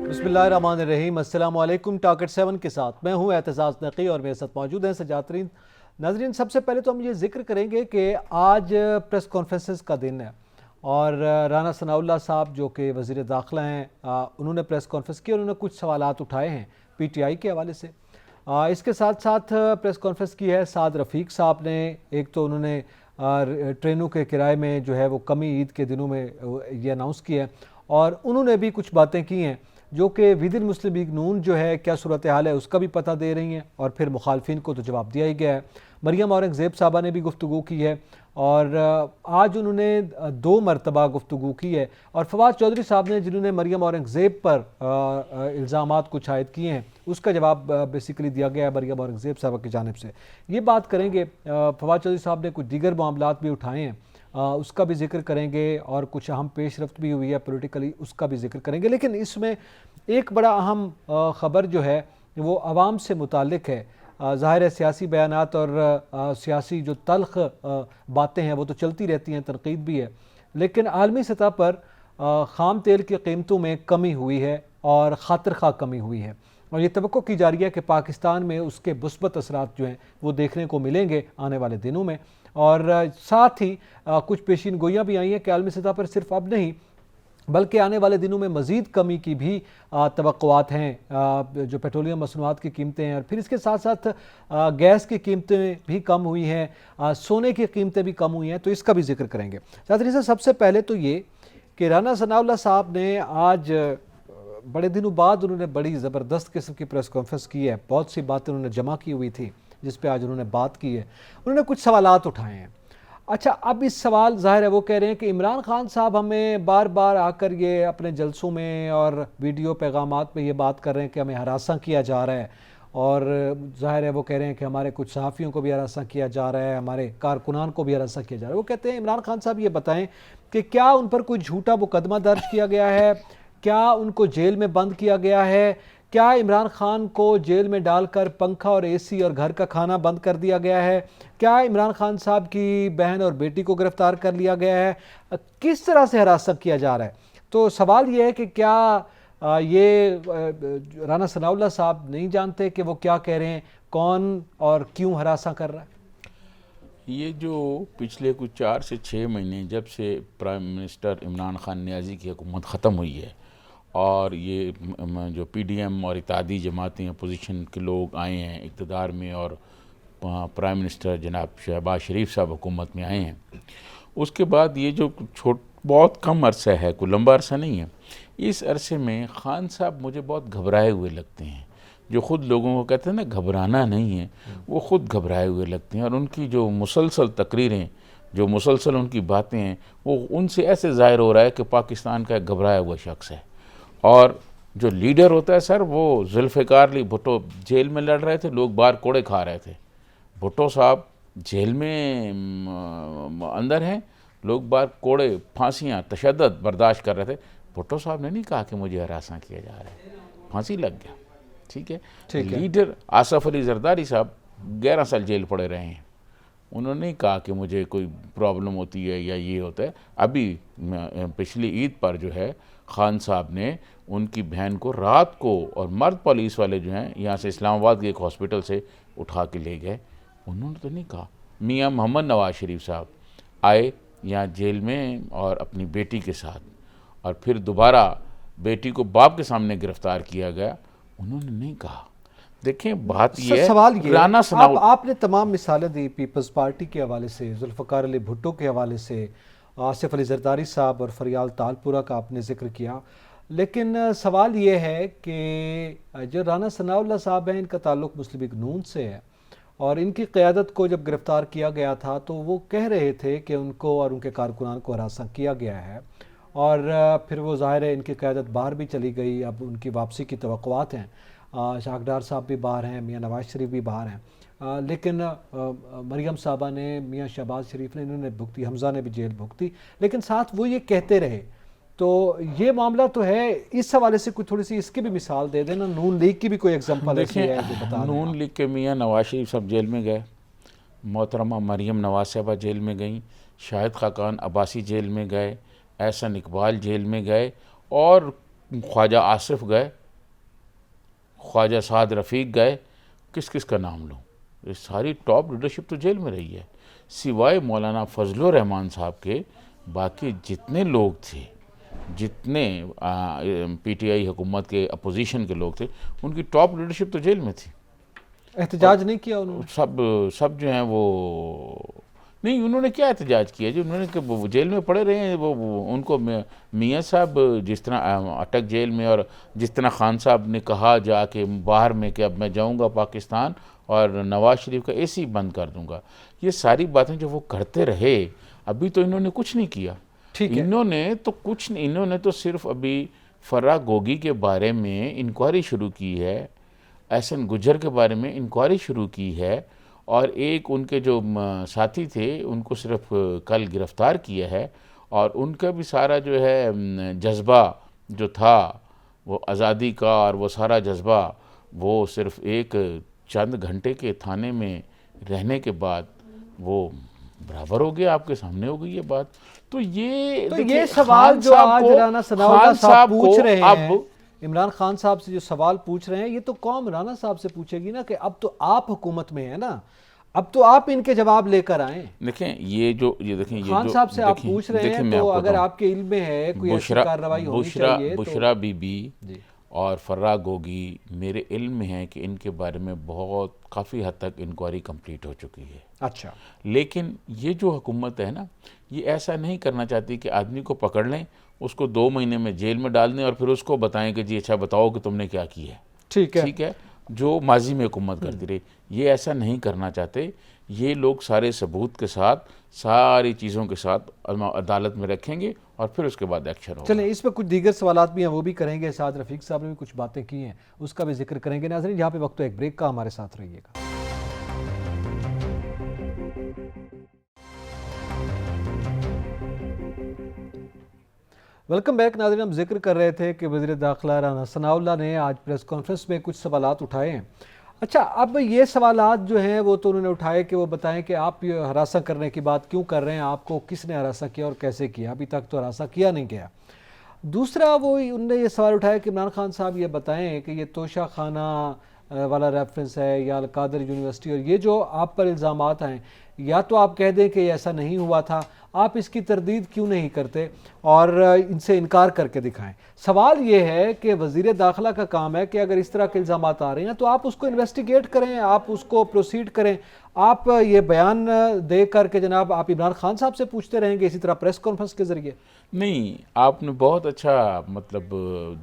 بسم اللہ الرحمن الرحیم۔ السلام علیکم۔ ٹارگٹ 7 کے ساتھ میں ہوں اعتزاز نقی اور میرے ساتھ موجود ہیں سجاد-ترین ناظرین۔ سب سے پہلے تو ہم یہ ذکر کریں گے کہ آج پریس کانفرنسز کا دن ہے اور رانا ثناء اللہ صاحب جو کہ وزیر داخلہ ہیں انہوں نے پریس کانفرنس کی اور انہوں نے کچھ سوالات اٹھائے ہیں پی ٹی آئی کے حوالے سے۔ اس کے ساتھ ساتھ پریس کانفرنس کی ہے سعد رفیق صاحب نے۔ ایک تو انہوں نے ٹرینوں کے کرائے میں جو ہے وہ کمی عید کے دنوں میں یہ اناؤنس کی ہے اور انہوں نے بھی کچھ باتیں کی ہیں جو کہ ودن مسلم لیگ نون جو ہے کیا صورتحال ہے اس کا بھی پتہ دے رہی ہیں اور پھر مخالفین کو تو جواب دیا ہی گیا ہے۔ مریم اورنگ زیب صاحبہ نے بھی گفتگو کی ہے اور آج انہوں نے 2 مرتبہ گفتگو کی ہے، اور فواد چودھری صاحب نے جنہوں نے مریم اورنگ زیب پر الزامات کچھ عائد کیے ہیں اس کا جواب بیسیکلی دیا گیا ہے مریم اورنگ زیب صاحبہ کی جانب سے۔ یہ بات کریں گے۔ فواد چودھری صاحب نے کچھ دیگر معاملات بھی اٹھائے ہیں، اس کا بھی ذکر کریں گے اور کچھ اہم پیش رفت بھی ہوئی ہے پولیٹیکلی، اس کا بھی ذکر کریں گے۔ لیکن اس میں ایک بڑا اہم خبر جو ہے وہ عوام سے متعلق ہے۔ ظاہر ہے سیاسی بیانات اور سیاسی جو تلخ باتیں ہیں وہ تو چلتی رہتی ہیں، تنقید بھی ہے، لیکن عالمی سطح پر خام تیل کی قیمتوں میں کمی ہوئی ہے اور خاطر خواہ کمی ہوئی ہے، اور یہ توقع کی جا رہی ہے کہ پاکستان میں اس کے مثبت اثرات جو ہیں وہ دیکھنے کو ملیں گے آنے والے دنوں میں۔ اور ساتھ ہی کچھ پیشین گوئیاں بھی آئی ہیں کہ عالمی سطح پر صرف اب نہیں بلکہ آنے والے دنوں میں مزید کمی کی بھی توقعات ہیں، جو پیٹرولیم مصنوعات کی قیمتیں ہیں، اور پھر اس کے ساتھ ساتھ گیس کی قیمتیں بھی کم ہوئی ہیں، سونے کی قیمتیں بھی کم ہوئی ہیں، تو اس کا بھی ذکر کریں گے۔ ساتھ ہی سب سے پہلے تو یہ کہ رانا ثناء اللہ صاحب نے آج بڑے دنوں بعد انہوں نے بڑی زبردست قسم کی پریس کانفرنس کی ہے۔ بہت سی باتیں انہوں نے جمع کی ہوئی تھی جس پہ آج انہوں نے بات کی ہے۔ انہوں نے کچھ سوالات اٹھائے ہیں۔ اچھا، اب اس سوال ظاہر ہے وہ کہہ رہے ہیں کہ عمران خان صاحب ہمیں بار بار آ کر یہ اپنے جلسوں میں اور ویڈیو پیغامات میں یہ بات کر رہے ہیں کہ ہمیں ہراساں کیا جا رہا ہے، اور ظاہر ہے وہ کہہ رہے ہیں کہ ہمارے کچھ صحافیوں کو بھی ہراساں کیا جا رہا ہے، ہمارے کارکنان کو بھی ہراساں کیا جا رہا ہے۔ وہ کہتے ہیں عمران خان صاحب یہ بتائیں کہ کیا ان پر کوئی جھوٹا مقدمہ درج کیا گیا ہے، کیا ان کو جیل میں بند کیا گیا ہے، کیا عمران خان کو جیل میں ڈال کر پنکھا اور اے سی اور گھر کا کھانا بند کر دیا گیا ہے، کیا عمران خان صاحب کی بہن اور بیٹی کو گرفتار کر لیا گیا ہے، کس طرح سے ہراساں کیا جا رہا ہے؟ تو سوال یہ ہے کہ کیا یہ رانا ثناء اللہ صاحب نہیں جانتے کہ وہ کیا کہہ رہے ہیں، کون اور کیوں ہراساں کر رہا ہے؟ یہ جو پچھلے کچھ 4 سے 6 مہینے جب سے پرائم منسٹر عمران خان نیازی کی حکومت ختم ہوئی ہے اور یہ جو پی ڈی ایم اور اتحادی جماعتیں اپوزیشن کے لوگ آئے ہیں اقتدار میں اور پرائم منسٹر جناب شہباز شریف صاحب حکومت میں آئے ہیں، اس کے بعد یہ جو بہت کم عرصہ ہے، کوئی لمبا عرصہ نہیں ہے، اس عرصے میں خان صاحب مجھے بہت گھبرائے ہوئے لگتے ہیں۔ جو خود لوگوں کو کہتے ہیں نا گھبرانا نہیں ہے، وہ خود گھبرائے ہوئے لگتے ہیں، اور ان کی جو مسلسل تقریریں، جو مسلسل ان کی باتیں ہیں، وہ ان سے ایسے ظاہر ہو رہا ہے کہ پاکستان کا ایک گھبرایا ہوا شخص ہے۔ اور جو لیڈر ہوتا ہے سر، وہ ذوالفقار علی بھٹو جیل میں لڑ رہے تھے، لوگ باہر کوڑے کھا رہے تھے۔ بھٹو صاحب جیل میں اندر ہیں، لوگ باہر کوڑے، پھانسیاں، تشدد برداشت کر رہے تھے۔ بھٹو صاحب نے نہیں کہا کہ مجھے ہراساں کیا جا رہا ہے، پھانسی لگ گیا، ٹھیک ہے۔ لیڈر آصف علی زرداری صاحب 11 سال جیل پڑے رہے ہیں، انہوں نے کہا کہ مجھے کوئی پرابلم ہوتی ہے یا یہ ہوتا ہے۔ ابھی پچھلی عید پر جو ہے خان صاحب نے ان کی بہن کو رات کو، اور مرد پولیس والے جو ہیں یہاں سے اسلام آباد کے ایک ہاسپٹل سے اٹھا کے لے گئے، انہوں نے تو نہیں کہا۔ میاں محمد نواز شریف صاحب آئے یہاں جیل میں اور اپنی بیٹی کے ساتھ، اور پھر دوبارہ بیٹی کو باپ کے سامنے گرفتار کیا گیا، انہوں نے نہیں کہا۔ دیکھیں بات یہ ہے، سوال یہ رانا ثناء آپ نے تمام مثالیں دی، پیپلز پارٹی کے حوالے سے، ذوالفقار علی بھٹو کے حوالے سے، آصف علی زرداری صاحب اور فریال تالپورہ کا آپ نے ذکر کیا، لیکن سوال یہ ہے کہ جو رانا ثناء اللہ صاحب ہیں ان کا تعلق مسلم لیگ نون سے ہے، اور ان کی قیادت کو جب گرفتار کیا گیا تھا تو وہ کہہ رہے تھے کہ ان کو اور ان کے کارکنان کو ہراساں کیا گیا ہے، اور پھر وہ ظاہر ہے ان کی قیادت باہر بھی چلی گئی، اب ان کی واپسی کی توقعات ہیں۔ شاہکڈار صاحب بھی باہر ہیں، میاں نواز شریف بھی باہر ہیں، لیکن مریم صاحبہ نے، میاں شہباز شریف نے، انہوں نے بھگتی، حمزہ نے بھی جیل بھگتی، لیکن ساتھ وہ یہ کہتے رہے۔ تو یہ معاملہ تو ہے، اس حوالے سے کوئی تھوڑی سی اس کی بھی مثال دے دینا، نون لیگ کی بھی کوئی ایگزامپل ایسی ہے جو بتا رہے ہیں؟ نون لیگ کے میاں نواز شریف صاحب جیل میں گئے، محترمہ مریم نواز صاحبہ جیل میں گئیں، شاہد خاقان عباسی جیل میں گئے، احسن اقبال جیل میں گئے، اور خواجہ آصف گئے, خواجہ سعد رفیق گئے, کس کس کا نام لوں؟ یہ ساری ٹاپ لیڈرشپ تو جیل میں رہی ہے. سوائے مولانا فضل الرحمان صاحب کے باقی جتنے لوگ تھے, جتنے پی ٹی آئی حکومت کے اپوزیشن کے لوگ تھے, ان کی ٹاپ لیڈرشپ تو جیل میں تھی. احتجاج نہیں کیا انہوں نے؟ سب جو ہیں وہ نہیں, انہوں نے کیا احتجاج کیا جی؟ انہوں نے کہ وہ جیل میں پڑے رہے ہیں. وہ ان کو میاں صاحب جس طرح اٹک جیل میں, اور جس طرح خان صاحب نے کہا جا کے باہر میں کہ اب میں جاؤں گا پاکستان اور نواز شریف کا اے سی بند کر دوں گا, یہ ساری باتیں جو وہ کرتے رہے, ابھی تو انہوں نے کچھ نہیں کیا. انہوں نے تو کچھ نہیں, انہوں نے تو صرف ابھی فرا گوگی کے بارے میں انکوائری شروع کی ہے, احسن گجر کے بارے میں انکوائری شروع کی ہے, اور ایک ان کے جو ساتھی تھے ان کو صرف کل گرفتار کیا ہے, اور ان کا بھی سارا جو ہے جذبہ جو تھا وہ آزادی کا, اور وہ سارا جذبہ وہ صرف ایک چند گھنٹے کے تھانے میں رہنے کے بعد وہ برابر ہو گیا, آپ کے سامنے ہو گئی یہ بات. تو یہ سوال جو آج رانا ثناء اللہ صاحب پوچھ رہے ہیں, عمران خان صاحب سے جو سوال پوچھ رہے ہیں, یہ تو قوم رانا صاحب سے پوچھے گی نا کہ اب تو آپ حکومت میں ہیں نا, اب تو آپ ان کے جواب لے کر آئیں. دیکھیں یہ خان صاحب سے آپ پوچھ رہے ہیں, تو اگر آپ کے علم میں ہے کوئی ایسی کارروائی ہونی چاہیے. بشرا بی بی اور فرا گوگی میرے علم میں ہے کہ ان کے بارے میں کافی حد تک انکوائری کمپلیٹ ہو چکی ہے. اچھا, لیکن یہ جو حکومت ہے نا, یہ ایسا نہیں کرنا چاہتی کہ آدمی کو پکڑ لیں, اس کو 2 مہینے میں جیل میں ڈال دیں, اور پھر اس کو بتائیں کہ جی اچھا بتاؤ کہ تم نے کیا کیا ہے. ٹھیک ہے, جو ماضی میں حکومت کرتی رہی, یہ ایسا نہیں کرنا چاہتے. یہ لوگ سارے ثبوت کے ساتھ, ساری چیزوں کے ساتھ عدالت میں رکھیں گے, اور پھر اس کے بعد ایکشن ہوگا. چلیں, اس پہ کچھ دیگر سوالات بھی ہیں, وہ بھی کریں گے. سعد رفیق صاحب نے بھی کچھ باتیں کی ہیں, اس کا بھی ذکر کریں گے. ناظرین, یہاں پہ وقت ایک بریک کا, ہمارے ساتھ رہیے گا. Welcome back. ناظرین, ہم ذکر کر رہے تھے کہ وزیر داخلہ رانا ثناء اللہ نے آج پریس کانفرنس میں کچھ سوالات اٹھائے ہیں. اچھا, اب یہ سوالات جو ہیں وہ تو انہوں نے اٹھائے کہ وہ بتائیں کہ آپ یہ ہراساں کرنے کی بات کیوں کر رہے ہیں, آپ کو کس نے ہراساں کیا اور کیسے کیا؟ ابھی تک تو ہراساں کیا نہیں گیا. دوسرا, وہ انہوں نے یہ سوال اٹھایا کہ عمران خان صاحب یہ بتائیں کہ یہ توشہ خانہ والا ریفرنس ہے یا القادر یونیورسٹی, اور یہ جو آپ پر الزامات ہیں, یا تو آپ کہہ دیں کہ ایسا نہیں ہوا تھا, آپ اس کی تردید کیوں نہیں کرتے اور ان سے انکار کر کے دکھائیں. سوال یہ ہے کہ وزیر داخلہ کا کام ہے کہ اگر اس طرح کے الزامات آ رہے ہیں تو آپ اس کو انویسٹیگیٹ کریں, آپ اس کو پروسیڈ کریں. آپ یہ بیان دے کر کے جناب آپ عمران خان صاحب سے پوچھتے رہیں گے اسی طرح پریس کانفرنس کے ذریعے؟ نہیں, آپ نے بہت اچھا مطلب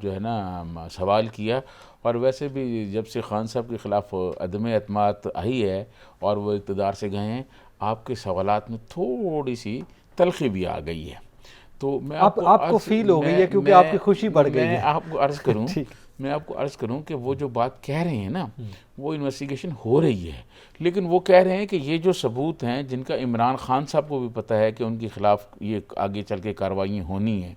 جو ہے نا سوال کیا. اور ویسے بھی جب سے خان صاحب کے خلاف عدم اعتماد آئی ہے اور وہ اقتدار سے گئے ہیں, آپ کے سوالات میں تھوڑی سی تلخی بھی آ گئی ہے. تو میں آپ کو فیل ہو گئی ہے کیونکہ آپ کی خوشی بڑھ گئی ہے. میں آپ کو عرض کروں کہ وہ جو بات کہہ رہے ہیں نا, وہ انویسٹیگیشن ہو رہی ہے, لیکن وہ کہہ رہے ہیں کہ یہ جو ثبوت ہیں جن کا عمران خان صاحب کو بھی پتہ ہے کہ ان کے خلاف یہ آگے چل کے کارروائیاں ہونی ہیں,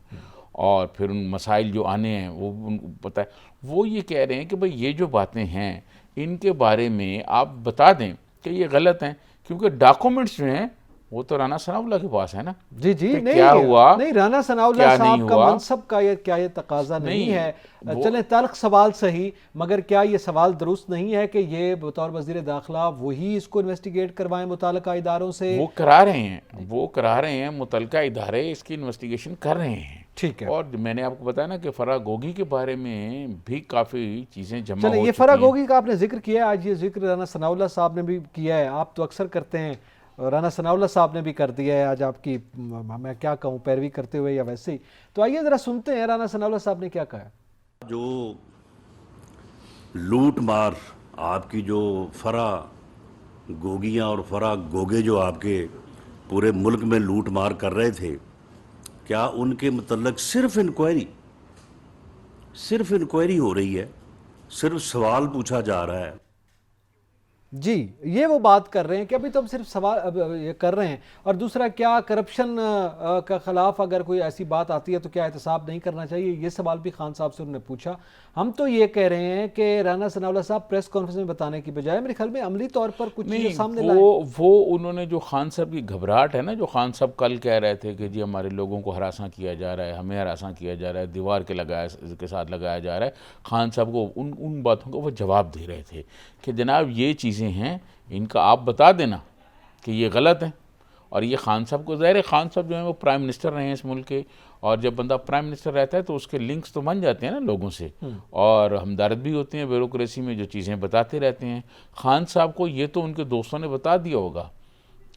اور پھر ان مسائل جو آنے ہیں وہ ان کو پتہ ہے, وہ یہ کہہ رہے ہیں کہ بھئی یہ جو باتیں ہیں ان کے بارے میں آپ بتا دیں کہ یہ غلط ہیں, کیونکہ ڈاکومنٹس جو ہیں وہ تو رانا ثناء اللہ کے پاس ہے نا. جی نہیں, کیا ہوا, نہیں, رانا ثناء اللہ صاحب کا منصب کا کیا یہ تقاضا نہیں ہے؟ چلیں تلخ سوال صحیح, مگر کیا یہ سوال درست نہیں ہے کہ یہ بطور وزیر داخلہ وہی اس کو انویسٹیگیٹ کروائیں متعلقہ اداروں سے؟ وہ کرا رہے ہیں, متعلقہ ادارے اس کی انویسٹیگیشن کر رہے ہیں. ٹھیک ہے. اور میں نے آپ کو بتایا نا کہ فرا گوگی کے بارے میں بھی کافی چیزیں جمع ہو چکی ہیں. یہ فرا گوگی کا آپ نے ذکر کیا ہے, آج یہ ذکر رانا ثناء اللہ صاحب نے بھی کیا ہے, آپ تو اکثر کرتے ہیں, رانا ثناء اللہ صاحب نے بھی کر دیا ہے آج, آپ کی میں کیا کہوں پیروی کرتے ہوئے یا ویسے ہی. تو آئیے ذرا سنتے ہیں رانا ثناء اللہ صاحب نے کیا کہا. جو لوٹ مار آپ کی جو فرا گوگیاں اور فرا گوگے جو آپ کے پورے ملک میں لوٹ مار کر رہے تھے, کیا ان کے متعلق صرف انکوائری ہو رہی ہے, صرف سوال پوچھا جا رہا ہے؟ جی یہ وہ بات کر رہے ہیں کہ ابھی تو ہم صرف سوال یہ کر رہے ہیں، اور دوسرا کیا کرپشن کا خلاف اگر کوئی ایسی بات آتی ہے تو کیا احتساب نہیں کرنا چاہیے، یہ سوال بھی خان صاحب سے انہوں نے پوچھا۔ ہم تو یہ کہہ رہے ہیں کہ رانا ثناء اللہ صاحب پریس کانفرنس میں بتانے کی بجائے میرے خیال میں عملی طور پر کچھ چیزیں سامنے لائیں۔ وہ انہوں نے جو خان صاحب کی گھبراہٹ ہے نا، جو خان صاحب کل کہہ رہے تھے کہ جی ہمارے لوگوں کو ہراساں کیا جا رہا ہے، ہمیں ہراساں کیا جا رہا ہے، دیوار کے ساتھ لگایا جا رہا ہے، خان صاحب کو ان باتوں کو وہ جواب دے رہے تھے کہ جناب یہ چیزیں ہیں، ان کا آپ بتا دینا کہ یہ غلط ہیں۔ اور یہ خان صاحب کو ظاہر ہے، خان صاحب جو ہیں وہ پرائم منسٹر رہے ہیں اس ملک کے، اور جب بندہ پرائم منسٹر رہتا ہے تو اس کے لنکس تو بن جاتے ہیں نا لوگوں سے، اور ہمدرد بھی ہوتے ہیں بیوروکریسی میں، جو چیزیں بتاتے رہتے ہیں۔ خان صاحب کو یہ تو ان کے دوستوں نے بتا دیا ہوگا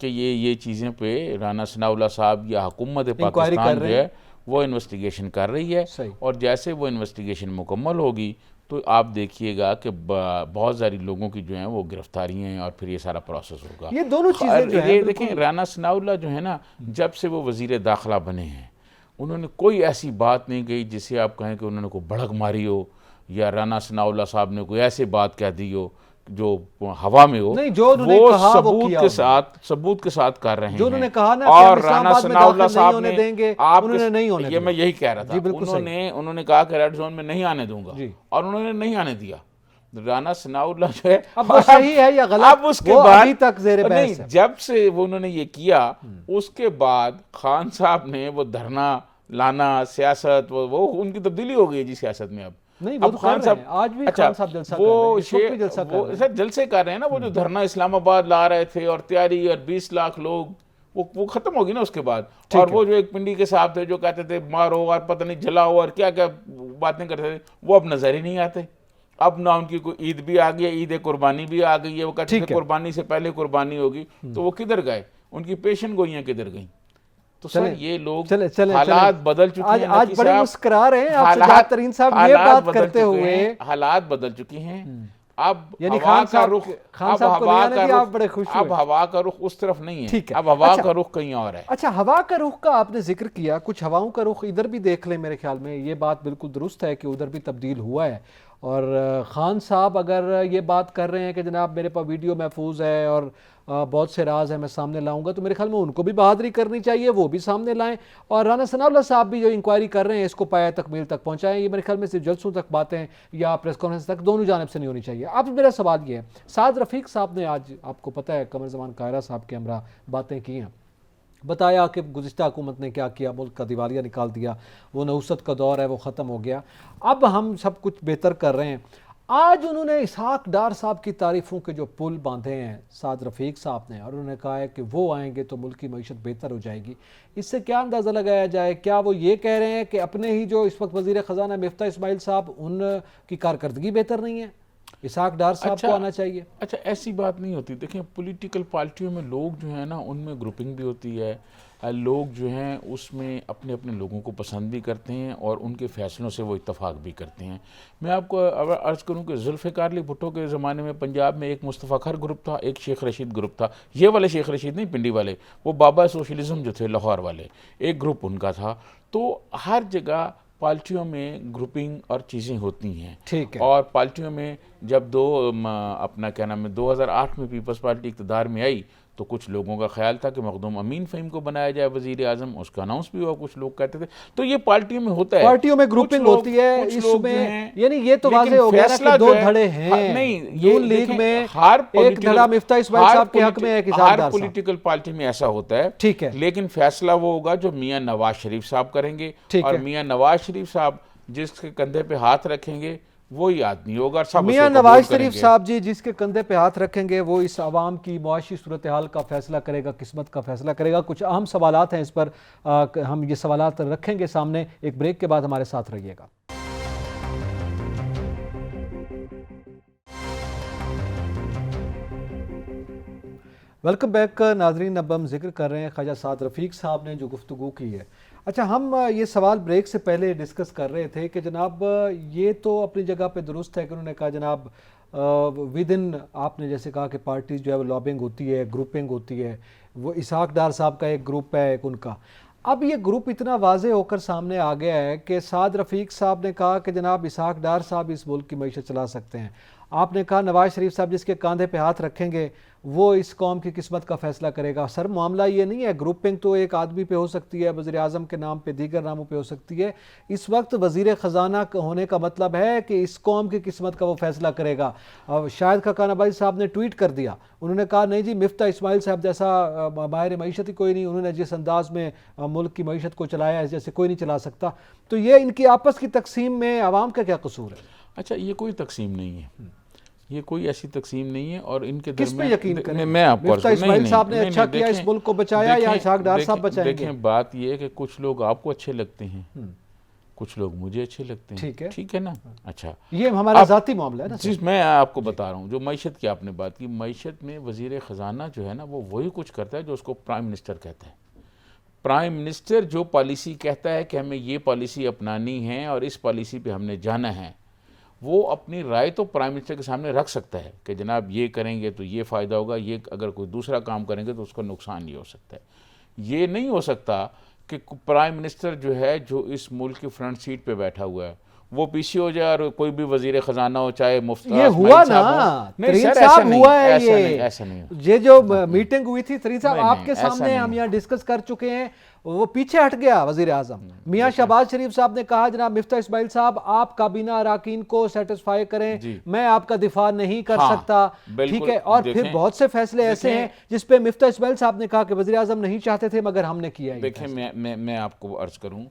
کہ یہ چیزیں پہ رانا ثناء اللہ صاحب یا حکومت پاکستان جو ہے وہ انویسٹیگیشن کر رہی ہے، اور جیسے وہ انویسٹیگیشن مکمل ہوگی تو آپ دیکھیے گا کہ بہت ساری لوگوں کی جو ہیں وہ گرفتاریاں ہیں، اور پھر یہ سارا پروسیس ہوگا۔ یہ دونوں چیزیں جو ہیں یہ دیکھیں، رانا ثناء اللہ جو ہے نا، جب سے وہ وزیر داخلہ بنے ہیں انہوں نے کوئی ایسی بات نہیں کہی جسے آپ کہیں کہ انہوں نے کوئی بھڑک ماری ہو، یا رانا ثناء اللہ صاحب نے کوئی ایسی بات کہہ دی ہو جو ہوا میں ہو۔ نہیں، جو انہوں نے کہا وہ کیا، ثبوت کے ساتھ کر رہے ہیں۔ جو انہوں نے کہا نا اور کہ رانا اسلام ثناء آباد میں اللہ داخل صاحب نہیں ہونے دیں گے، انہوں نے نہیں ہونے یہ دیا۔ میں یہی کہہ رہا تھا، جی بالکل صحیح، انہوں نے کہا کہ ریڈ زون میں نہیں آنے دوں گا، اور انہوں نے نہیں آنے دیا۔ رانا ثناء اللہ جو ہے اب وہ صحیح ہے یا غلط، اب اس کے وہ بعد ابھی تک زیر بحث ہے۔ جب سے انہوں نے یہ کیا، اس کے بعد خان صاحب نے وہ دھرنا لانا، سیاست، وہ ان کی تبدیلی ہو گئی جی سیاست میں۔ نہیں وہ خان صاحب آج بھی خان صاحب جلسہ کر رہے ہیں، اس وقت بھی جلسہ کر رہے ہیں، جلسے کر رہے ہیں نا۔ وہ جو دھرنا اسلام آباد لا رہے تھے اور تیاری، اور 20 لاکھ لوگ، وہ ختم ہوگی نا اس کے بعد۔ اور وہ جو ایک پنڈی کے صاحب تھے جو کہتے تھے مارو اور پتہ نہیں جلاؤ اور کیا کیا باتیں کرتے تھے، وہ اب نظر ہی نہیں آتے۔ اب نہ ان کی کوئی عید بھی آ گئی ہے، عید قربانی بھی آ گئی ہے، وہ کہتے تھے قربانی سے پہلے قربانی ہوگی، تو وہ کدھر گئے؟ ان کی پیشن گوئیاں کدھر گئیں؟ تو سر یہ لوگ حالات بدل چکے ہیں۔ آج بڑے مسکرا رہے ہیں آپ سجاد ترین صاحب یہ بات کرتے ہوئے، حالات بدل چکی ہیں۔ اب یعنی ہوا کا رخ، اب ہوا کا رخ اس طرف نہیں ہے، اب ہوا کا رخ کہیں اور ہے۔ اچھا، ہوا کا رخ کا آپ نے ذکر کیا، کچھ ہواؤں کا رخ ادھر بھی دیکھ لیں، میرے خیال میں یہ بات بالکل درست ہے کہ ادھر بھی تبدیل ہوا ہے۔ اور خان صاحب اگر یہ بات کر رہے ہیں کہ جناب میرے پاس ویڈیو محفوظ ہے اور بہت سے راز ہیں میں سامنے لاؤں گا، تو میرے خیال میں ان کو بھی بہادری کرنی چاہیے، وہ بھی سامنے لائیں، اور رانا ثناء اللہ صاحب بھی جو انکوائری کر رہے ہیں اس کو پایہ تکمیل تک پہنچائیں۔ یہ میرے خیال میں صرف جلسوں تک باتیں یا پریس کانفرنس تک دونوں جانب سے نہیں ہونی چاہیے۔ اب میرا سوال یہ ہے، سعد رفیق صاحب نے آج آپ کو پتہ ہے قمر زمان قاہرہ صاحب کے ہمراہ باتیں کی ہیں، بتایا کہ گزشتہ حکومت نے کیا کیا، ملک کا دیوالیہ نکال دیا، وہ نحوست کا دور ہے وہ ختم ہو گیا، اب ہم سب کچھ بہتر کر رہے ہیں۔ آج انہوں نے اسحاق ڈار صاحب کی تعریفوں کے جو پل باندھے ہیں سعد رفیق صاحب نے، اور انہوں نے کہا ہے کہ وہ آئیں گے تو ملک کی معیشت بہتر ہو جائے گی، اس سے کیا اندازہ لگایا جائے؟ کیا وہ یہ کہہ رہے ہیں کہ اپنے ہی جو اس وقت وزیر خزانہ مفتاح اسماعیل صاحب ان کی کارکردگی بہتر نہیں ہے، اسحاق ڈار صاحب کو آنا چاہیے؟ اچھا، ایسی بات نہیں ہوتی۔ دیکھیں پولیٹیکل پارٹیوں میں لوگ جو ہیں نا، ان میں گروپنگ بھی ہوتی ہے، لوگ جو ہیں اس میں اپنے اپنے لوگوں کو پسند بھی کرتے ہیں اور ان کے فیصلوں سے وہ اتفاق بھی کرتے ہیں۔ میں آپ کو عرض کروں کہ ذوالفقار علی بھٹو کے زمانے میں پنجاب میں ایک مصطفیٰ کھر گروپ تھا، ایک شیخ رشید گروپ تھا، یہ والے شیخ رشید نہیں، پنڈی والے، وہ بابا سوشلزم جو تھے لاہور والے، ایک گروپ ان کا تھا۔ تو ہر جگہ پارٹیوں میں گروپنگ اور چیزیں ہوتی ہیں، اور پارٹیوں میں جب اپنا کیا نام ہے 2008 میں پیپلز پارٹی اقتدار میں آئی تو کچھ لوگوں کا خیال تھا کہ مخدوم امین فہیم کو بنایا جائے وزیر اعظم، اس کا اناؤنس بھی ہوا، کچھ لوگ کہتے تھے۔ تو یہ پارٹیوں میں ہوتا ہے، پارٹیوں میں گروپنگ ہوتی ہے، اس میں یعنی یہ تو واضح ہو گیا کہ دو دھڑے ہیں، نون لیگ میں ایک دھڑا مفتاح اسماعیل صاحب کے حق میں ہے، ہر پولیٹیکل پارٹی میں ایسا ہوتا ہے، ٹھیک ہے، لیکن فیصلہ وہ ہوگا جو میاں نواز شریف صاحب کریں گے، اور میاں نواز شریف صاحب جس کے کندھے پہ ہاتھ رکھیں گے وہی آدمی ہوگا۔ میاں نواز شریف صاحب جی جس کے کندھے پہ ہاتھ رکھیں گے وہ اس عوام کی معاشی صورتحال کا فیصلہ کرے گا، قسمت کا فیصلہ کرے گا۔ کچھ اہم سوالات ہیں اس پر، ہم یہ سوالات رکھیں گے سامنے، ایک بریک کے بعد ہمارے ساتھ رہیے گا۔ ویلکم بیک ناظرین، اب ہم ذکر کر رہے ہیں خواجہ سعد رفیق صاحب نے جو گفتگو کی ہے۔ اچھا، ہم یہ سوال بریک سے پہلے ڈسکس کر رہے تھے کہ جناب یہ تو اپنی جگہ پہ درست ہے کہ انہوں نے کہا جناب ود ان، آپ نے جیسے کہا کہ پارٹیز جو ہے وہ لابنگ ہوتی ہے، گروپنگ ہوتی ہے، وہ اسحاق ڈار صاحب کا ایک گروپ ہے، ایک ان کا۔ اب یہ گروپ اتنا واضح ہو کر سامنے آ گیا ہے کہ سعد رفیق صاحب نے کہا کہ جناب اسحاق ڈار صاحب اس ملک کی معیشت چلا سکتے ہیں۔ آپ نے کہا نواز شریف صاحب جس کے کاندھے پہ ہاتھ رکھیں گے وہ اس قوم کی قسمت کا فیصلہ کرے گا. سر معاملہ یہ نہیں ہے, گروپنگ تو ایک آدمی پہ ہو سکتی ہے, وزیر اعظم کے نام پہ, دیگر ناموں پہ ہو سکتی ہے. اس وقت وزیر خزانہ ہونے کا مطلب ہے کہ اس قوم کی قسمت کا وہ فیصلہ کرے گا. شاہد خاقان آبادی صاحب نے ٹویٹ کر دیا, انہوں نے کہا نہیں جی مفتاح اسماعیل صاحب جیسا ماہر معیشت ہی کوئی نہیں, انہوں نے جس انداز میں ملک کی معیشت کو چلایا ہے جیسے کوئی نہیں چلا سکتا. تو یہ ان کی آپس کی تقسیم میں عوام کا کیا قصور ہے؟ اچھا, یہ کوئی تقسیم نہیں ہے, یہ کوئی ایسی تقسیم نہیں ہے. اور ان کے کس پہ یقین کریں؟ میں آپ کو مفتاح اسماعیل صاحب نے اچھا کیا, اس ملک کو بچایا, یا اسحاق ڈار صاحب بچائیں گے؟ دیکھیں بات یہ ہے کہ کچھ لوگ آپ کو اچھے لگتے ہیں, کچھ لوگ مجھے اچھے لگتے ہیں, ٹھیک ہے نا. اچھا, یہ ہمارا ذاتی معاملہ ہے نا. جی میں آپ کو بتا رہا ہوں, جو معیشت کی آپ نے بات کی, معیشت میں وزیر خزانہ جو ہے نا وہ وہی کچھ کرتا ہے جو اس کو پرائم منسٹر کہتا ہے. پرائم منسٹر جو پالیسی کہتا ہے کہ ہمیں یہ پالیسی اپنانی ہے اور اس پالیسی پہ ہم نے جانا ہے, وہ اپنی رائے تو پرائم منسٹر کے سامنے رکھ سکتا ہے کہ جناب یہ کریں گے تو یہ فائدہ ہوگا, یہ اگر کوئی دوسرا کام کریں گے تو اس کو نقصان یہ ہو سکتا ہے. یہ نہیں ہو سکتا کہ پرائم منسٹر جو ہے جو اس ملک کی فرنٹ سیٹ پہ بیٹھا ہوا ہے وہ پیچھے ہو جائے اور کوئی بھی وزیر خزانہ ہو, چاہے مفتی یہ ہوا نا, ترین صاحب ہوا ہے. یہ جو میٹنگ ہوئی تھی ترین صاحب آپ کے سامنے ہم یہاں ڈسکس کر چکے ہیں, وہ پیچھے ہٹ گیا وزیر اعظم. میاں شہباز شریف صاحب نے کہا جناب مفتاح اسماعیل صاحب آپ کابینہ اراکین کو سیٹسفائی کریں, میں آپ کا دفاع نہیں کر سکتا, ٹھیک ہے. اور پھر بہت سے فیصلے ایسے ہیں جس پہ مفتاح اسماعیل صاحب نے کہا کہ وزیر اعظم نہیں چاہتے تھے مگر ہم نے کیا. دیکھیں میں آپ کو عرض کروں,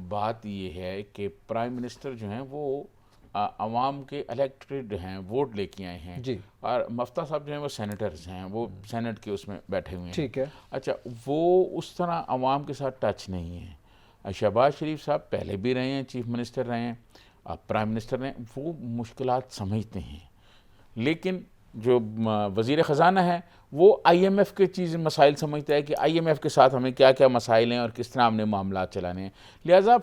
بات یہ ہے کہ پرائم منسٹر جو ہیں وہ عوام کے الیکٹڈ ہیں, ووٹ لے کے آئے ہیں, اور مفتاح صاحب جو ہیں وہ سینیٹرز ہیں, وہ سینٹ کے اس میں بیٹھے ہوئے ہیں, ٹھیک ہے. اچھا, وہ اس طرح عوام کے ساتھ ٹچ نہیں ہے. شہباز شریف صاحب پہلے بھی رہے ہیں, چیف منسٹر رہے ہیں, پرائم منسٹر رہے ہیں, وہ مشکلات سمجھتے ہیں. لیکن جو وزیر خزانہ ہے وہ آئی ایم ایف کے مسائل سمجھتا ہے کہ آئی ایم ایف کے ساتھ ہمیں کیا کیا مسائل ہیں اور کس طرح ہم نے معاملات چلانے ہیں. لہٰذا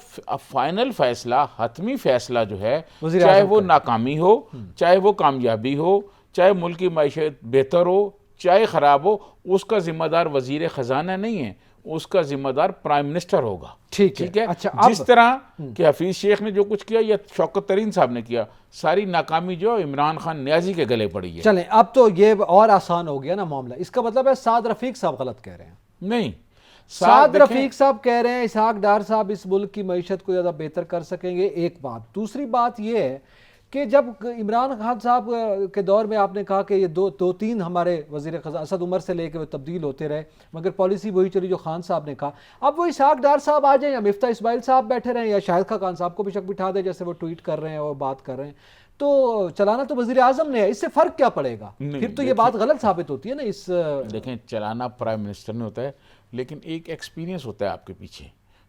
فائنل فیصلہ, حتمی فیصلہ جو ہے, چاہے وہ ناکامی ہو, چاہے وہ کامیابی ہو, چاہے ملک کی معیشت بہتر ہو, چاہے خراب ہو, اس کا ذمہ دار وزیر خزانہ نہیں ہے, اس کا ذمہ دار پرائم منسٹر ہوگا. ٹھیک ہے. جس طرح کہ حفیظ شیخ نے جو کچھ کیا یا شوکت ترین صاحب نے کیا, ساری ناکامی جو عمران خان نیازی کے گلے پڑی ہے. چلیں اب تو یہ اور آسان ہو گیا نا معاملہ. اس کا مطلب ہے سعد رفیق صاحب غلط کہہ رہے ہیں؟ نہیں, سعد رفیق صاحب کہہ رہے ہیں اسحاق ڈار صاحب اس ملک کی معیشت کو زیادہ بہتر کر سکیں گے, ایک بات. دوسری بات یہ ہے کہ جب عمران خان صاحب کے دور میں آپ نے کہا کہ یہ دو تین ہمارے وزیر خزانہ اسد عمر سے لے کے وہ تبدیل ہوتے رہے مگر پالیسی وہی چلی جو خان صاحب نے کہا. اب وہ اسحاق ڈار صاحب آ جائیں یا مفتاح اسماعیل صاحب بیٹھے رہیں یا شاہد خاقان صاحب کو بھی شک بٹھا دے جیسے وہ ٹویٹ کر رہے ہیں اور بات کر رہے ہیں, تو چلانا تو وزیر اعظم نے ہے. اس سے فرق کیا پڑے گا؟ پھر تو یہ بات غلط ثابت ہوتی ہے نا. اس دیکھیں چلانا پرائم منسٹر نے ہوتا ہے, لیکن ایک ایکسپیرینس ہوتا ہے آپ کے پیچھے,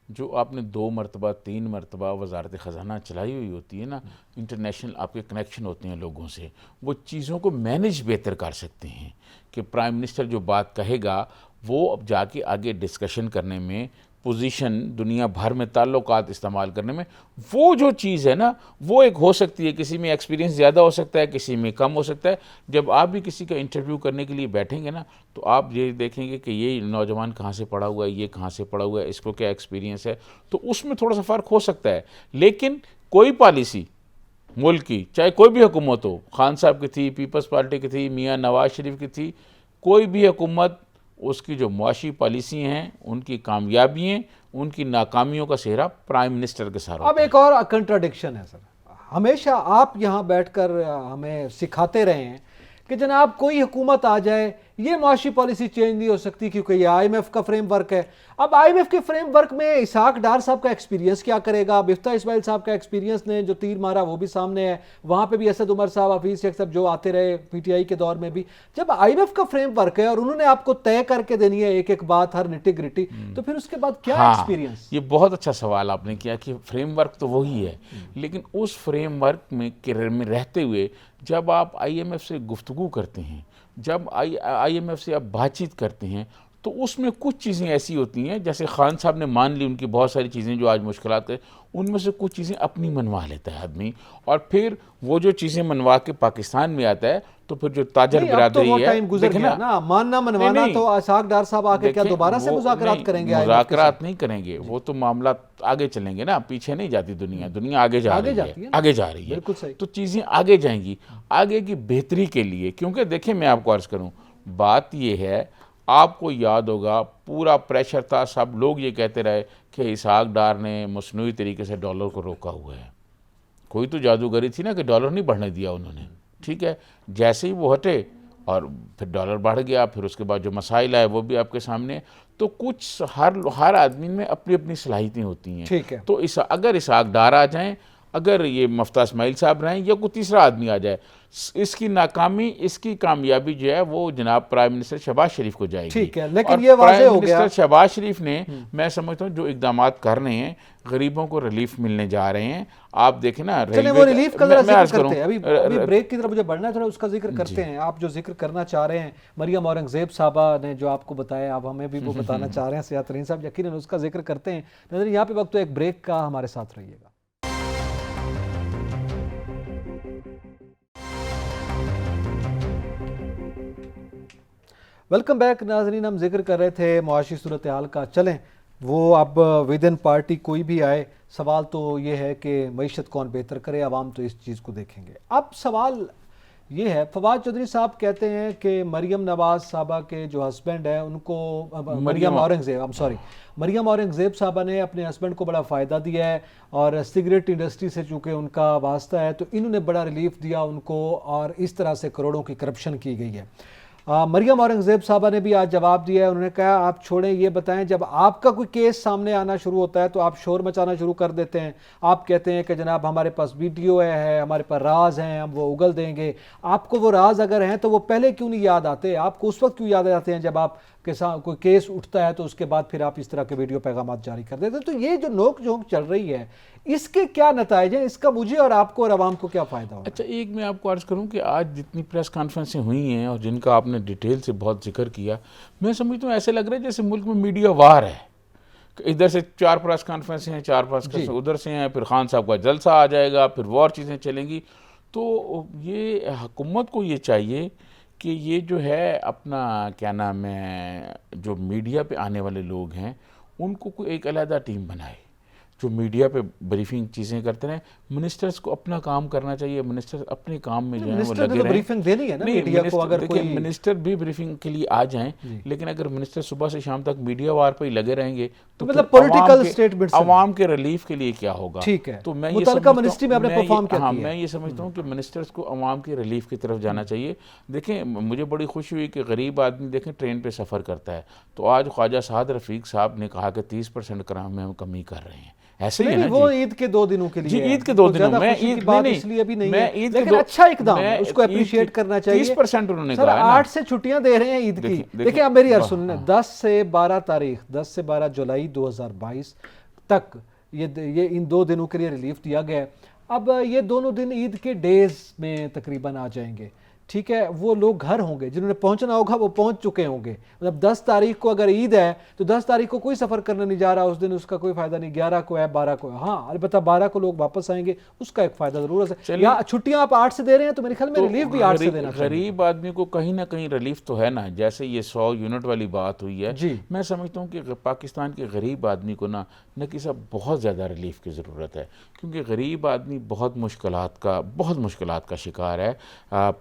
جو آپ نے 2 مرتبہ 3 مرتبہ وزارت خزانہ چلائی ہوئی ہوتی ہے نا, انٹرنیشنل آپ کے کنیکشن ہوتے ہیں لوگوں سے, وہ چیزوں کو مینیج بہتر کر سکتے ہیں کہ پرائم منسٹر جو بات کہے گا وہ اب جا کے آگے ڈسکشن کرنے میں, پوزیشن دنیا بھر میں تعلقات استعمال کرنے میں, وہ جو چیز ہے نا وہ ایک ہو سکتی ہے. کسی میں ایکسپیرینس زیادہ ہو سکتا ہے, کسی میں کم ہو سکتا ہے. جب آپ بھی کسی کا انٹرویو کرنے کے لیے بیٹھیں گے نا تو آپ یہ دیکھیں گے کہ یہ نوجوان کہاں سے پڑھا ہوا ہے, یہ کہاں سے پڑھا ہوا ہے, اس کو کیا ایکسپیرینس ہے, تو اس میں تھوڑا سا فرق ہو سکتا ہے. لیکن کوئی پالیسی ملک کی, چاہے کوئی بھی حکومت ہو, خان صاحب کی تھی, پیپلز پارٹی کی تھی, میاں نواز شریف کی تھی, کوئی بھی حکومت, اس کی جو معاشی پالیسی ہیں, ان کی کامیابیاں, ان کی ناکامیوں کا سہرا پرائم منسٹر کے ساتھ. اب ایک اور کنٹراڈکشن ہے سر, ہمیشہ آپ یہاں بیٹھ کر ہمیں سکھاتے رہے ہیں کہ جناب کوئی حکومت آ جائے یہ معاشی پالیسی چینج نہیں ہو سکتی کیونکہ یہ آئی ایم ایف کا فریم ورک ہے. اب آئی ایم ایف کے فریم ورک میں اسحاق ڈار صاحب کا ایکسپیرینس کیا کرے گا, مفتاح اسماعیل صاحب کا ایکسپیرینس نے جو تیر مارا وہ بھی سامنے ہے, وہاں پہ بھی اسد عمر صاحب, حفیظ شیخ صاحب جو آتے رہے پی ٹی آئی کے دور میں بھی. جب آئی ایم ایف کا فریم ورک ہے اور انہوں نے آپ کو طے کر کے دینی ہے ایک ایک بات, ہر نٹی گریٹی, تو پھر اس کے بعد کیا ایکسپیرینس؟ یہ بہت اچھا سوال آپ نے کیا کہ فریم ورک تو وہی ہے, لیکن اس فریم ورک میں رہتے ہوئے جب آپ آئی ایم ایف سے گفتگو کرتے ہیں, جب آئی ایم ایف سے آپ بات چیت کرتے ہیں, تو اس میں کچھ چیزیں ایسی ہوتی ہیں جیسے خان صاحب نے مان لی ان کی بہت ساری چیزیں جو آج مشکلات ہے، ان میں سے کچھ چیزیں اپنی منوا لیتا ہے آدمی، اور پھر وہ جو چیزیں منوا کے پاکستان میں آتا ہے تو پھر جو تاجر نہیں، اب تو وہ برادری ہے، ٹائم گزر دیکھیں گیا نا، ماننا منوانا نہیں، تو اسحاق ڈار صاحب آ کے کیا دیکھیں، دوبارہ سے وہ مذاکرات نہیں، کریں گے IMF کے مذاکرات ساتھ؟ نہیں کریں گے، وہ تو معاملات آگے چلیں گے نا، پیچھے نہیں جاتی دنیا آگے جا آگے رہی جاتی ہے نا، آگے جا رہی ہے، بالکل صحیح۔ تو چیزیں آگے جائیں گی آگے کی بہتری کے لیے، کیونکہ دیکھیں میں آپ کو عرض کروں، بات یہ ہے، آپ کو یاد ہوگا پورا پریشر تھا، سب لوگ یہ کہتے رہے کہ اسحاق ڈار نے مصنوعی طریقے سے ڈالر کو روکا ہوا ہے، کوئی تو جادوگری تھی نا کہ ڈالر نہیں بڑھنے دیا انہوں نے، ٹھیک ہے، جیسے ہی وہ ہٹے اور پھر ڈالر بڑھ گیا، پھر اس کے بعد جو مسائل آئے وہ بھی آپ کے سامنے، تو کچھ ہر آدمی میں اپنی اپنی صلاحیتیں ہوتی ہیں، ٹھیک ہے، تو اگر اسحاق ڈار آ جائیں، اگر یہ مفتاح اسماعیل صاحب رہیں یا کوئی تیسرا آدمی آ جائے، اس کی ناکامی اس کی کامیابی جو ہے وہ جناب پرائم منسٹر شہباز شریف کو جائے گی، ٹھیک ہے، لیکن اور یہ واضح پرائم ہو گیا، منسٹر شہباز شریف نے میں سمجھتا ہوں جو اقدامات کر رہے ہیں، غریبوں کو ریلیف ملنے جا رہے ہیں، آپ دیکھیں نا، چلیں وہ ریلیف کا ذرا میں عرض ذکر کروں، کرتے ہیں، ابھی بریک کی طرف مجھے بڑھنا ہے، تھوڑا اس کا ذکر کرتے ہیں، آپ جو ذکر کرنا چاہ رہے ہیں مریم اورنگزیب صاحبہ نے جو آپ کو بتایا، آپ ہمیں بھی وہ بتانا چاہ رہے ہیں سیاہ ترین صاحب، یقیناً اس کا ذکر کرتے ہیں، نظر یہاں پہ وقت تو ایک بریک کا، ہمارے ساتھ رہیے گا۔ ویلکم بیک ناظرین، ہم ذکر کر رہے تھے معاشی صورتحال کا، چلیں وہ اب ودن پارٹی کوئی بھی آئے، سوال تو یہ ہے کہ معیشت کون بہتر کرے، عوام تو اس چیز کو دیکھیں گے۔ اب سوال یہ ہے، فواد چودھری صاحب کہتے ہیں کہ مریم نواز صاحبہ کے جو ہسبینڈ ہیں ان کو مریم اورنگزیب صاحبہ نے اپنے ہسبینڈ کو بڑا فائدہ دیا ہے، اور سگریٹ انڈسٹری سے چونکہ ان کا واسطہ ہے تو انہوں نے بڑا ریلیف دیا ان کو، اور اس طرح سے کروڑوں کی کرپشن کی گئی ہے۔ مریم اورنگزیب صاحبہ نے بھی آج جواب دیا ہے، انہوں نے کہا آپ چھوڑیں، یہ بتائیں جب آپ کا کوئی کیس سامنے آنا شروع ہوتا ہے تو آپ شور مچانا شروع کر دیتے ہیں، آپ کہتے ہیں کہ جناب ہمارے پاس ویڈیو ہے، ہمارے پاس راز ہیں، ہم وہ اگل دیں گے، آپ کو وہ راز اگر ہیں تو وہ پہلے کیوں نہیں یاد آتے، آپ کو اس وقت کیوں یاد آتے ہیں جب آپ کے ساتھ کوئی کیس اٹھتا ہے تو اس کے بعد پھر آپ اس طرح کے ویڈیو پیغامات جاری کر دیتے ہیں؟ تو یہ جو نوک جھونک چل رہی ہے اس کے کیا نتائج ہیں، اس کا مجھے اور آپ کو اور عوام کو کیا فائدہ ہوگا؟ اچھا، ایک میں آپ کو عرض کروں کہ آج جتنی پریس کانفرنسیں ہوئی ہیں اور جن کا آپ نے ڈیٹیل سے بہت ذکر کیا، میں سمجھتا ہوں ایسے لگ رہا ہے جیسے ملک میں میڈیا وار ہے، کہ ادھر سے 4 پریس کانفرنسیں ہیں، 4 پریس کانفرنسیں ادھر سے ہیں، پھر خان صاحب کا جلسہ آ جائے گا، پھر وہ اور چیزیں چلیں گی، تو یہ حکومت کو یہ چاہیے کہ یہ جو ہے اپنا کیا نام ہے، جو میڈیا پہ آنے والے لوگ ہیں ان کو کوئی ایک علیحدہ ٹیم بنائے جو میڈیا پہ بریفنگ چیزیں کرتے رہیں، منسٹرز کو اپنا کام کرنا چاہیے، منسٹر اپنے کام میں جو ہے وہ منسٹر نے لگے تو رہیں۔ بریفنگ دینی ہے نا نہیں، میڈیا کو، اگر دیکھیں، کوئی منسٹر بھی بریفنگ کے لیے آ جائیں، لیکن اگر منسٹر صبح سے شام تک میڈیا وار پہ ہی لگے رہیں گے تو مطلب پھر پولیٹیکل سٹیٹمنٹس عوام کے ریلیف کے لیے کیا ہوگا؟ ٹھیک ہے، تو میں یہ متعلقہ منسٹری میں آپ نے پرفارم کیا کیا ہے؟ میں یہ سمجھتا ہوں کہ منسٹرز کو عوام کے ریلیف کی طرف جانا چاہیے۔ دیکھیں، مجھے بڑی خوشی ہوئی کہ غریب آدمی دیکھیں ٹرین پہ سفر کرتا ہے، تو آج خواجہ سعد رفیق صاحب نے کہا کہ 30% کرام میں ہم کمی کر رہے ہیں، ایسے ہی ہے نا وہ عید کے 2 دنوں کے لیے، جی عید کے 2 دنوں میں عید کی بات اس لیے بھی نہیں ہے، عید لیکن اچھا اقدام ہے، اس کو اپریشیٹ کرنا چاہیے۔ 30% انہوں نے سر کہا ہے نا، 8 سے چھٹیاں دے رہے ہیں عید کی، دیکھیں اب میری عرض سنیں، 10 سے 12 جولائی 2022 تک یہ ان 2 دنوں کے لیے ریلیف دیا گیا ہے۔ اب یہ دونوں دن عید کے ڈیز میں تقریباً آ جائیں گے، ٹھیک ہے، وہ لوگ گھر ہوں گے، جنہوں نے پہنچنا ہوگا وہ پہنچ چکے ہوں گے، مطلب 10 تاریخ کو اگر عید ہے تو 10 تاریخ کو کوئی سفر کرنے نہیں جا رہا، اس دن اس کا کوئی فائدہ نہیں، 11 کو ہے، 12 کو ہے، ہاں البتہ 12 کو لوگ واپس آئیں گے، اس کا ایک فائدہ ضرور ہے۔ یا چھٹیاں آپ 8 سے دے رہے ہیں تو میرے خیال میں ریلیف بھی 8 سے دینا چاہیے۔ غریب آدمی کو کہیں نہ کہیں ریلیف تو ہے نا، جیسے یہ 100 یونٹ والی بات ہوئی ہے، میں سمجھتا ہوں کہ پاکستان کے غریب آدمی کو نہ کسی بہت زیادہ ریلیف کی ضرورت ہے، کیونکہ غریب آدمی بہت مشکلات کا شکار ہے۔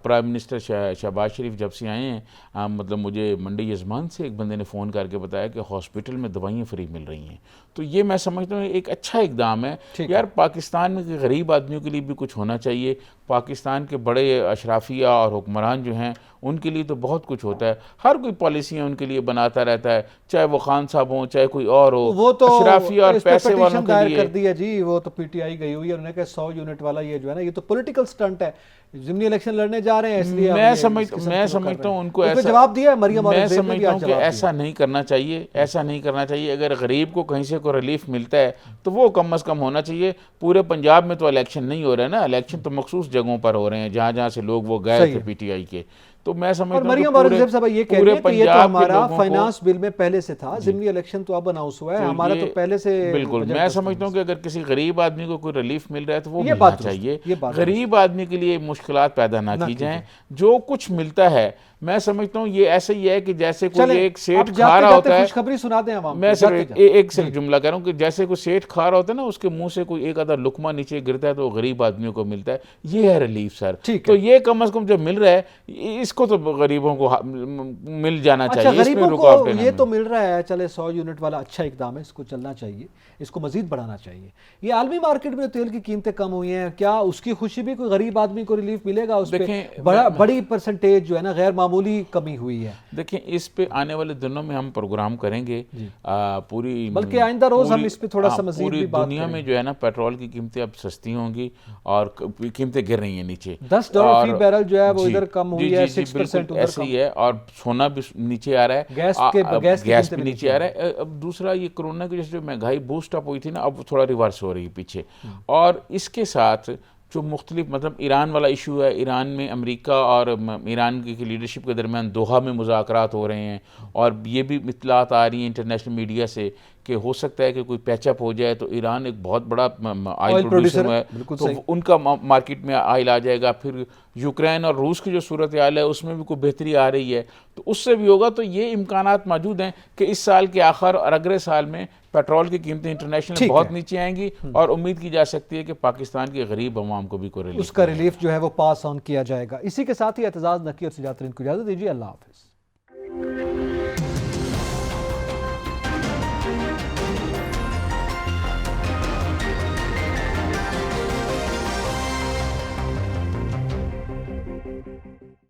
پرائم منسٹر شہباز شریف جب سے آئے ہیں، مطلب مجھے منڈی یزمان سے ایک بندے نے فون کر کے بتایا کہ ہاسپٹل میں دوائیں فری مل رہی ہیں، تو یہ میں سمجھتا ہوں ایک اچھا اقدام ہے۔ یار پاکستان میں غریب آدمیوں کے لیے بھی کچھ ہونا چاہیے، پاکستان کے بڑے اشرافیہ اور حکمران جو ہیں ان کے لیے تو بہت کچھ ہوتا ہے، ہر کوئی پالیسیاں ان کے لیے بناتا رہتا ہے، چاہے وہ خان صاحب ہوں چاہے کوئی اور ہو، وہ تو اشرافیہ اور پیسے والوں کے دائر لیے کر دیا جی، وہ تو پی ٹی آئی گئی ہوئی ہے، انہوں نے کہا 100 یونٹ والا یہ جو ہے نا یہ تو پولیٹیکل سٹنٹ ہے، ضمنی الیکشن لڑنے جا رہے ہیں اس لیے میں سمجھتا ہوں ان کو ایسا جواب دیا ہے مریم میں اورنگزیب نے بھی سمجھتا ہوں کہ جواب ایسا نہیں کرنا چاہیے، ایسا نہیں کرنا چاہیے۔ اگر غریب کو کہیں سے کوئی ریلیف ملتا ہے تو وہ کم از کم ہونا چاہیے۔ پورے پنجاب میں تو الیکشن نہیں ہو رہا ہے نا، الیکشن تو مخصوص جگہوں پر ہو رہے ہیں جہاں سے لوگ وہ گئے تھے پی ٹی آئی کے، تو میں اور سمجھتا ہوں مریم کہ اورنگزیب صاحب یہ کہہ رہے ہیں کہ یہ تو پنجاب کے ہمارا لوگوں کو فائنانس بل میں پہلے سے تھا، ضمنی الیکشن تو اب اناؤنس ہوا ہے، ہمارا تو پہلے سے بالکل میں سمجھتا ہوں کہ اگر کسی غریب آدمی کو کوئی ریلیف مل رہا ہے تو وہ یہ ملنا بات چاہیے، یہ بات غریب آدمی کے لیے مشکلات پیدا نہ کی جائیں، جو کچھ ملتا ہے میں سمجھتا ہوں یہ ایسا ہی ہے کہ جیسے کوئی ایک سیٹھ کھا رہا ہوتا ہے، خوشخبری سنا دیں عوام میں صرف ایک سے جملہ کہہ رہا ہوں کہ جیسے کوئی سیٹھ کھا رہا ہوتا ہے نا، اس کے منہ سے کوئی ایک آدھا لقمہ نیچے گرتا ہے تو غریب آدمیوں کو ملتا ہے، یہ ہے ریلیف سر۔ تو یہ کم از کم جو مل رہا ہے اس کو تو غریبوں کو مل جانا چاہیے، اس میں غریبوں رکاوٹیں کو نہ یہ تو مل رہا ہے، چلے 100 یونٹ والا اچھا اقدام ہے، اس کو چلنا چاہیے، اس کو مزید بڑھانا چاہیے۔ یہ عالمی مارکیٹ میں تیل کی قیمتیں کم ہوئی ہیں، کیا اس کی خوشی بھی کوئی غریب آدمی کو ریلیف ملے گا؟ اس پہ بڑی پرسنٹیج جو ہے نا غیر معمولی کمی ہوئی ہے۔ دیکھیں اس پہ آنے والے دنوں میں ہم پروگرام کریں گے، پوری بلکہ آئندہ روز ہم اس پہ تھوڑا سا مزید بھی بات دنیا میں جو ہے نا پیٹرول کی قیمتیں اب سستی ہوں گی اور قیمتیں گر رہی ہیں نیچے، $10 فی بیرل جو ہے وہ ادھر کم ہوئی ہے، 6% ادھر ایسے ہی ہے، اور سونا بھی نیچے آ رہا ہے، گیس بھی نیچے آ رہا ہے۔ اب دوسرا یہ کرونا کی جو مہنگائی بوسٹ اپ ہوئی تھی نا، اب تھوڑا ریورس ہو رہی ہے پیچھے، اور اس کے ساتھ جو مختلف مطلب ایران والا ایشو ہے، ایران میں امریکہ اور ایران کی لیڈرشپ کے درمیان دوحہ میں مذاکرات ہو رہے ہیں، اور یہ بھی اطلاعات آ رہی ہیں انٹرنیشنل میڈیا سے کہ ہو سکتا ہے کہ کوئی پیچ اپ ہو جائے تو ایران ایک بہت بڑا آئل پروڈیوسر ہے، تو ان کا مارکیٹ میں آئل آ جائے گا۔ پھر یوکرین اور روس کی جو صورتحال ہے اس میں بھی کوئی بہتری آ رہی ہے، تو اس سے بھی ہوگا۔ تو یہ امکانات موجود ہیں کہ اس سال کے آخر اور اگلے سال میں پیٹرول کی قیمتیں انٹرنیشنل بہت نیچے آئیں گی، اور امید کی جا سکتی ہے کہ پاکستان کے غریب عوام کو بھی کوئی ریلیف، اس کا ریلیف جو ہے وہ پاس آن کیا جائے گا۔ اسی کے ساتھ ہی اعتزاز نقی اور سجاد ترین کو اجازت دیجیے، اللہ حافظ۔